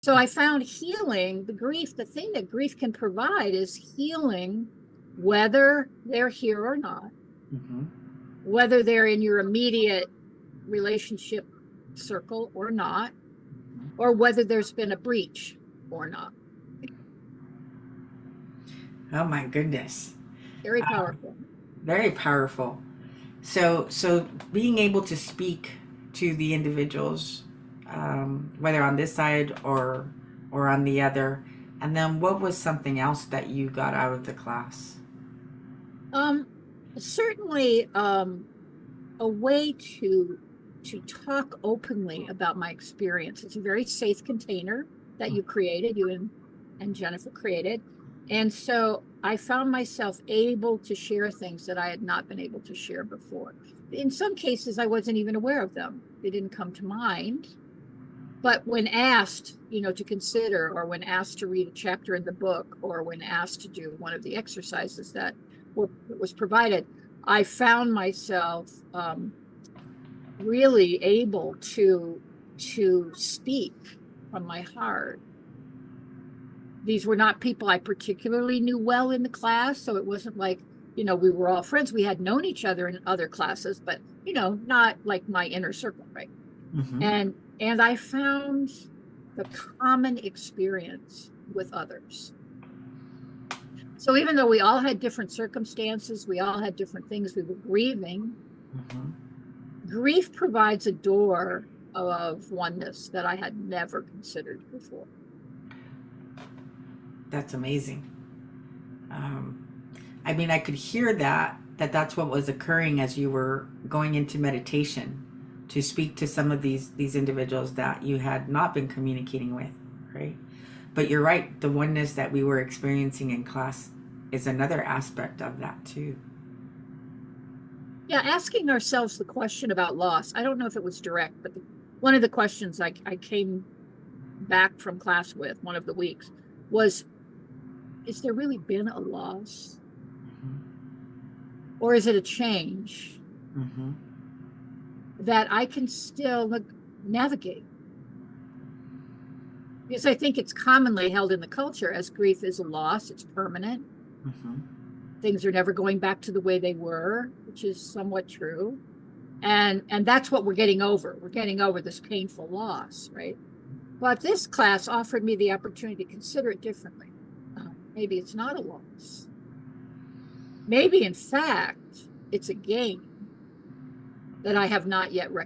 So I found healing, the thing that grief can provide is healing, whether they're here or not, Mm-hmm. whether they're in your immediate relationship circle or not, or whether there's been a breach or not. Oh my goodness. Very powerful. Very powerful. So being able to speak to the individuals, whether on this side or on the other, and then what was something else that you got out of the class? Um, Certainly, a way to talk openly about my experience. It's a very safe container that you created, and Jennifer created. And so I found myself able to share things that I had not been able to share before. In some cases, I wasn't even aware of them. They didn't come to mind. But when asked, to consider, or when asked to read a chapter in the book, or when asked to do one of the exercises that was provided, I found myself really able to speak from my heart. These were not people I particularly knew well in the class, so it wasn't like, we were all friends. We had known each other in other classes, but not like my inner circle, right? Mm-hmm. And I found the common experience with others. So even though we all had different circumstances, we all had different things we were grieving, Mm-hmm. grief provides a door of oneness that I had never considered before. That's amazing. Um, I mean, I could hear that's what was occurring as you were going into meditation to speak to some of these individuals that you had not been communicating with, right? But you're right, the oneness that we were experiencing in class is another aspect of that too. Yeah, asking ourselves the question about loss. I don't know if it was direct, but one of the questions I came back from class with one of the weeks was, is there really been a loss? Or is it a change Mm-hmm. that I can still navigate? Because I think it's commonly held in the culture as grief is a loss, it's permanent. Mm-hmm. Things are never going back to the way they were, which is somewhat true. And that's what we're getting over. We're getting over this painful loss, right? But this class offered me the opportunity to consider it differently. Maybe it's not a loss. Maybe, in fact, it's a gain that I have not yet recognized.